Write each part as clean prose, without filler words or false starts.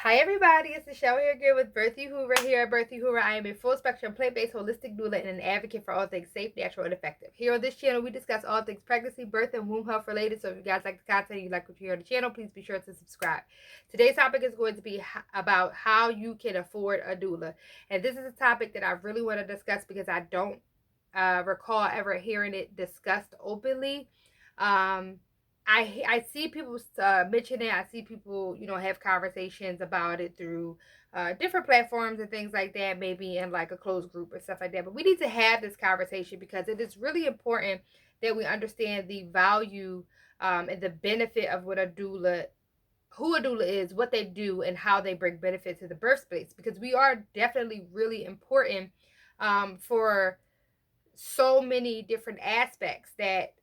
Hi everybody, it's Michelle here again with birthuhura here at birthuhura. I am a full spectrum plant-based holistic doula and an advocate for all things safe, natural, and effective. Here on this channel, we discuss all things pregnancy, birth, and womb health related. So if you guys like the content and you like what you hear on the channel, please be sure to subscribe. Today's topic is going to be about how you can afford a doula. And this is a topic that I really want to discuss because I don't recall ever hearing it discussed openly. I see people mention it. I see people, have conversations about it through different platforms and things like that, maybe in like a closed group or stuff like that. But we need to have this conversation because it is really important that we understand the value and the benefit of what a doula, who a doula is, what they do, and how they bring benefit to the birth space. Because we are definitely really important for so many different aspects that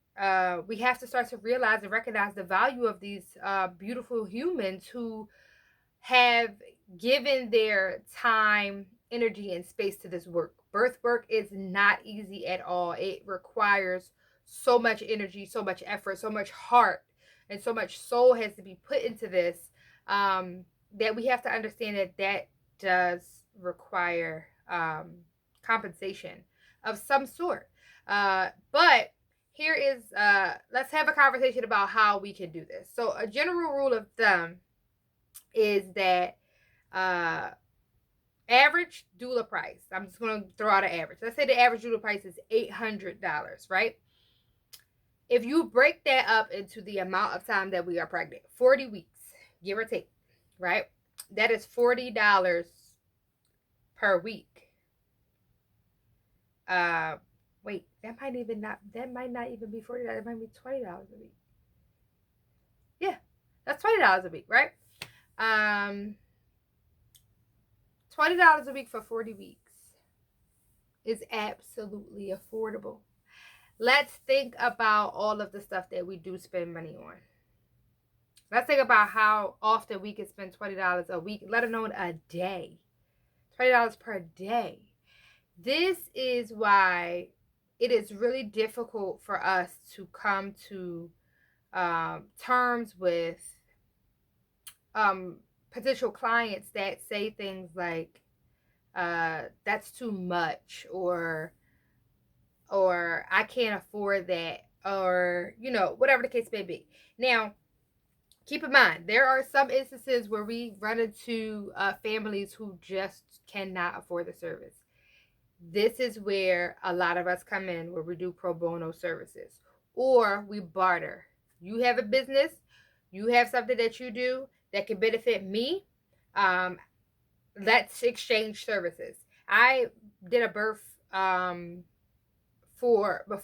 we have to start to realize and recognize the value of these beautiful humans who have given their time, energy, and space to this work. Birth work is not easy at all. It requires so much energy, so much effort, so much heart, and so much soul has to be put into this, that we have to understand that that does require compensation of some sort. But here is let's have a conversation about how we can do this. So a general rule of thumb is that average doula price, I'm just going to throw out an average. Let's say the average doula price is $800, right? If you break that up into the amount of time that we are pregnant, 40 weeks, give or take, right? That is $40 per week. Wait, that might not even be $40. It might be $20 a week. Yeah, that's $20 a week, right? $20 a week for 40 weeks is absolutely affordable. Let's think about all of the stuff that we do spend money on. Let's think about how often we can spend $20 a week, let alone a day. $20 per day. This is why it is really difficult for us to come to terms with potential clients that say things like, that's too much, or I can't afford that, or whatever the case may be. Now, keep in mind, there are some instances where we run into families who just cannot afford the service. This is where a lot of us come in, where we do pro bono services or we barter. You have a business, you have something that you do that can benefit me. Let's exchange services. I did a birth for a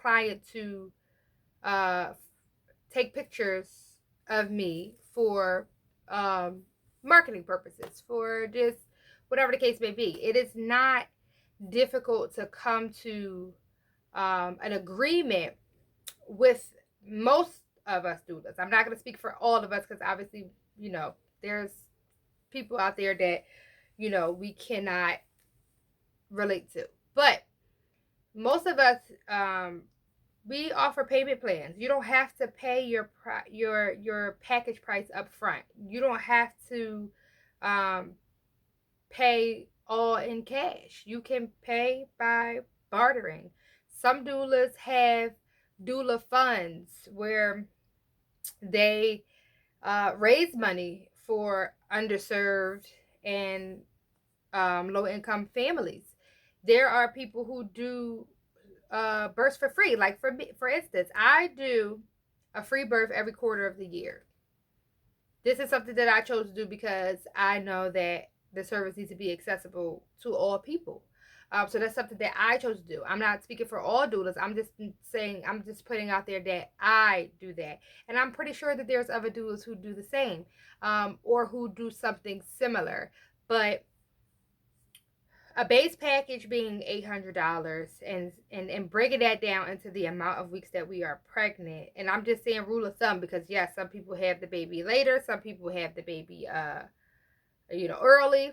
client to take pictures of me for marketing purposes, for just whatever the case may be. It is not difficult to come to an agreement with most of us doulas. I'm not going to speak for all of us because obviously, there's people out there that, we cannot relate to. But most of us, we offer payment plans. You don't have to pay your package price up front. You don't have to pay all in cash. You can pay by bartering. Some doulas have doula funds where they raise money for underserved and low-income families. There are people who do births for free. Like for instance, I do a free birth every quarter of the year. This is something that I chose to do because I know that the service needs to be accessible to all people. So that's something that I chose to do. I'm not speaking for all doulas. I'm just putting out there that I do that. And I'm pretty sure that there's other doulas who do the same, or who do something similar. But a base package being $800, and breaking that down into the amount of weeks that we are pregnant. And I'm just saying rule of thumb because yes, some people have the baby later, some people have the baby early,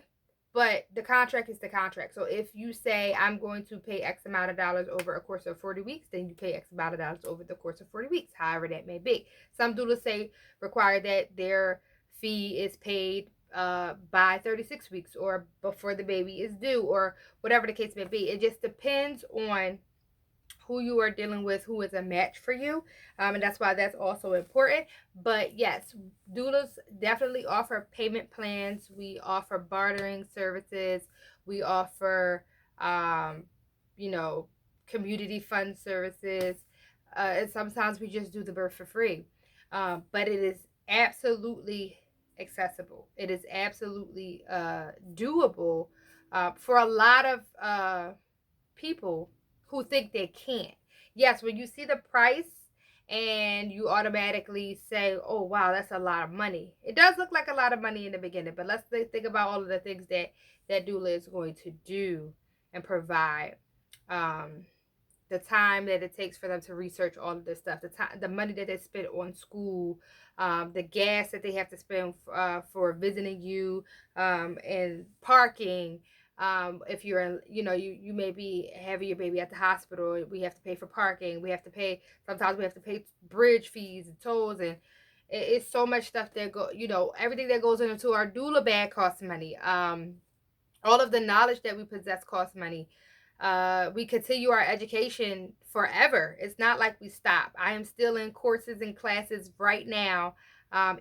but the contract is the contract. So if you say I'm going to pay X amount of dollars over a course of 40 weeks, then you pay X amount of dollars over the course of 40 weeks, however that may be. Some doulas say require that their fee is paid by 36 weeks or before the baby is due, or whatever the case may be. It just depends on who you are dealing with, who is a match for you. And that's why that's also important. But yes, doulas definitely offer payment plans. We offer bartering services. We offer, um, you know, community fund services. And sometimes we just do the birth for free. But it is absolutely accessible. It is absolutely doable for a lot of people who think they can't. Yes, when you see the price and you automatically say, "Oh wow, that's a lot of money." It does look like a lot of money in the beginning, but let's think about all of the things that doula is going to do and provide. Um, the time that it takes for them to research all of this stuff, the time, the money that they spend on school, the gas that they have to spend for visiting you, and parking. If you're in, you may be having your baby at the hospital, we have to pay for parking. We have to pay. Sometimes we have to pay bridge fees and tolls, and it's so much stuff that everything that goes into our doula bag costs money. All of the knowledge that we possess costs money. We continue our education forever. It's not like we stop. I am still in courses and classes right now,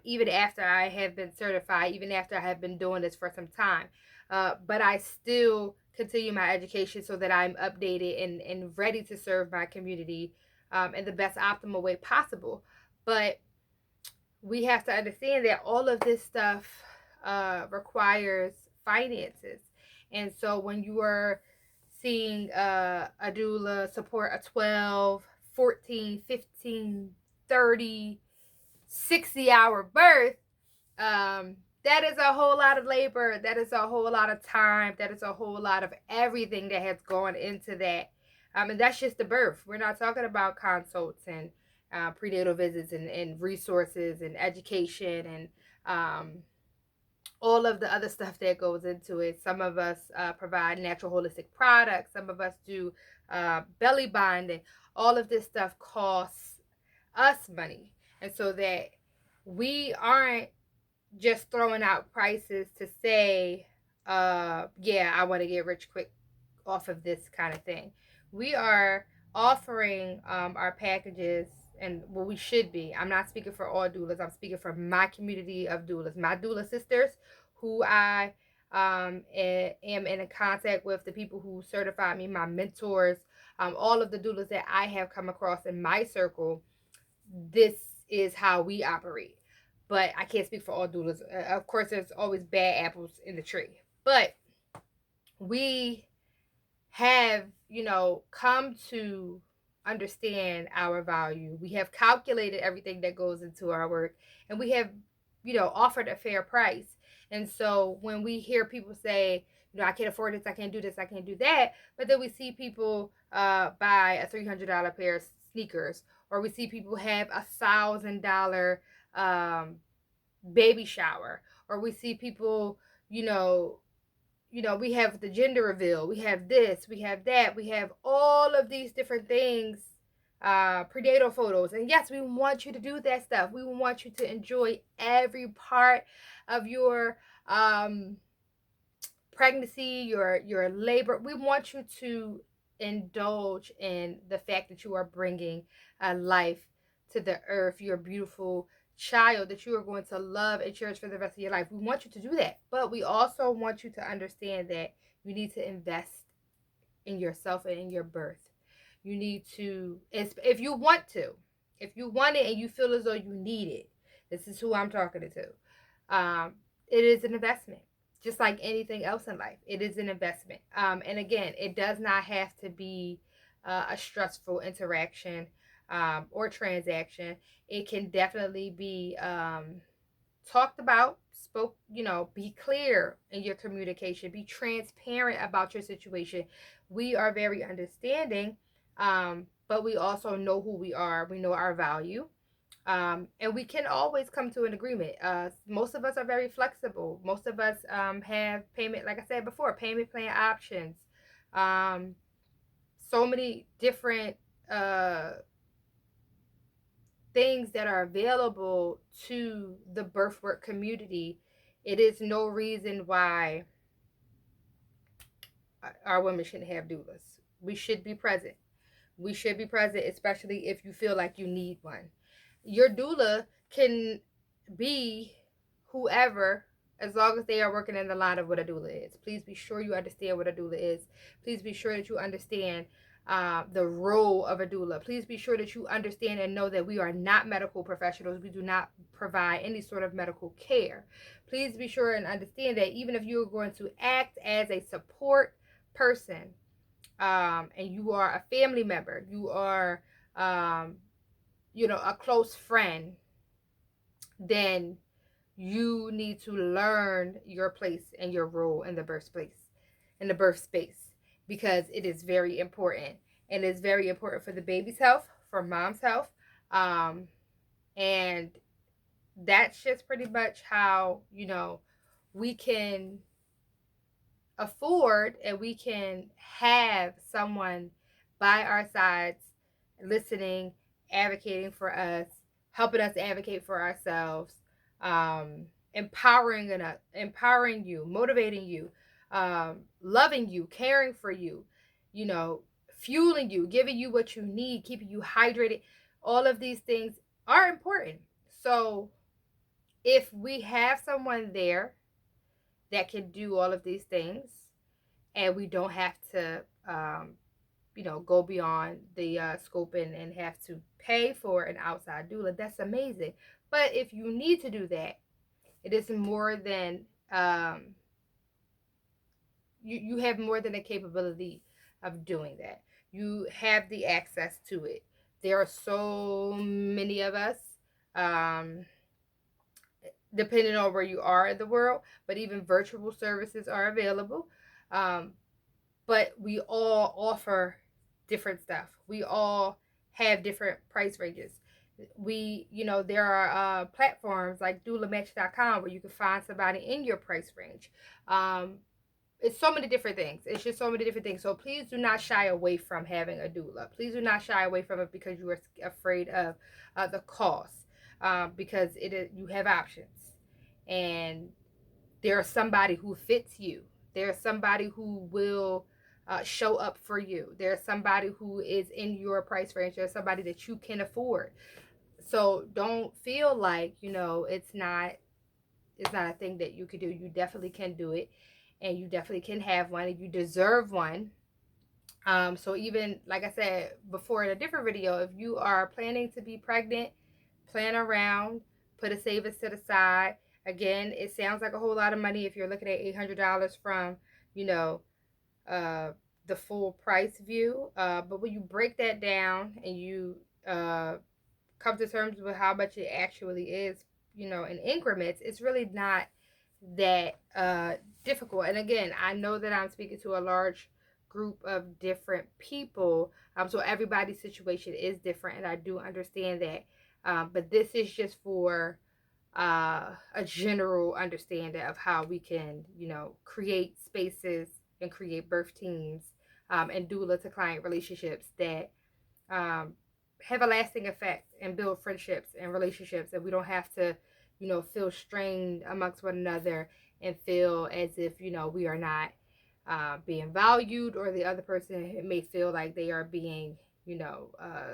even after I have been certified, even after I have been doing this for some time. But I still continue my education so that I'm updated and ready to serve my community in the best optimal way possible. But we have to understand that all of this stuff requires finances. And so when you are seeing a doula support a 12, 14, 15, 30, 60 hour birth, that is a whole lot of labor. That is a whole lot of time. That is a whole lot of everything that has gone into that. And that's just the birth. We're not talking about consults and prenatal visits and resources and education and all of the other stuff that goes into it. Some of us provide natural holistic products. Some of us do belly binding. All of this stuff costs us money. And so that we aren't just throwing out prices to say, yeah, I want to get rich quick off of this kind of thing. We are offering our packages, and well, we should be. I'm not speaking for all doulas. I'm speaking for my community of doulas, my doula sisters, who I am in contact with, the people who certified me, my mentors, all of the doulas that I have come across in my circle. This is how we operate. But I can't speak for all doulas. Of course, there's always bad apples in the tree. But we have, come to understand our value. We have calculated everything that goes into our work, and we have, offered a fair price. And so when we hear people say, I can't afford this, I can't do this, I can't do that, but then we see people buy a $300 pair of sneakers, or we see people have $1,000 baby shower, or we see people, you know, we have the gender reveal, we have this, we have that, we have all of these different things, prenatal photos. And yes, we want you to do that stuff. We want you to enjoy every part of your pregnancy, your labor. We want you to indulge in the fact that you are bringing a life to the earth, your beautiful child that you are going to love and cherish for the rest of your life. We want you to do that, but we also want you to understand that you need to invest in yourself and in your birth. You need to, if you want to, if you want it and you feel as though you need it, this is who I'm talking to. It is an investment, just like anything else in life. It is an investment. And again, it does not have to be a stressful interaction or transaction. It can definitely be talked about, spoke, be clear in your communication, be transparent about your situation. We are very understanding, but we also know who we are, we know our value. And we can always come to an agreement. Most of us are very flexible. Most of us have payment, like I said before, payment plan options. So many different things that are available to the birth work community, it is no reason why our women shouldn't have doulas. We should be present. We should be present, especially if you feel like you need one. Your doula can be whoever, as long as they are working in the line of what a doula is. Please be sure you understand what a doula is. Please be sure that you understand the role of a doula. Please be sure that you understand and know that we are not medical professionals. We do not provide any sort of medical care. Please be sure and understand that even if you're going to act as a support person, and you are a family member, you are, a close friend, then you need to learn your place and your role in the birth space, because it is very important. And it's very important for the baby's health, for mom's health. And that's just pretty much how, we can afford and we can have someone by our sides, listening, advocating for us, helping us advocate for ourselves, empowering you, motivating you, loving you, caring for you, fueling you, giving you what you need, keeping you hydrated. All of these things are important. So if we have someone there that can do all of these things, and we don't have to, go beyond the scope and have to pay for an outside doula, that's amazing. But if you need to do that, it is more than, you have more than a capability of doing that. You have the access to it. There are so many of us, depending on where you are in the world, but even virtual services are available. But we all offer different stuff. We all have different price ranges. There are platforms like doulamatch.com where you can find somebody in your price range. It's so many different things. It's just so many different things. So please do not shy away from having a doula. Please do not shy away from it because you are afraid of the cost. Because you have options, and there's somebody who fits you. There's somebody who will show up for you. There's somebody who is in your price range. There's somebody that you can afford. So don't feel like, it's not a thing that you could do. You definitely can do it, and you definitely can have one, and you deserve one. So even like I said before in a different video, if you are planning to be pregnant, plan around, put a savings to the side. Again, it sounds like a whole lot of money if you're looking at $800 from, the full price view. But when you break that down and you come to terms with how much it actually is, in increments, it's really not that difficult. And again, I know that I'm speaking to a large group of different people, so everybody's situation is different, and I do understand that. But this is just for a general understanding of how we can, create spaces and create birth teams, and doula to client relationships that have a lasting effect and build friendships and relationships, and we don't have to, feel strained amongst one another and feel as if, we are not being valued, or the other person may feel like they are being,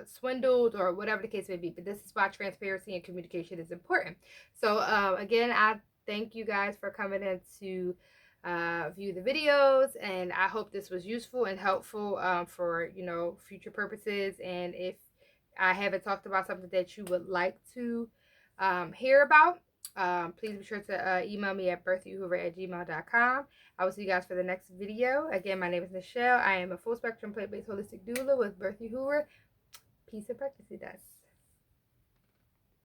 swindled, or whatever the case may be. But this is why transparency and communication is important. So again, I thank you guys for coming in to view the videos, and I hope this was useful and helpful for future purposes. And if I haven't talked about something that you would like to hear about, please be sure to email me at birthuhura@gmail.com. I will see you guys for the next video. Again, my name is Michelle. I am a full spectrum plant-based holistic doula with Birth Uhura. Peace and pregnancy, guys.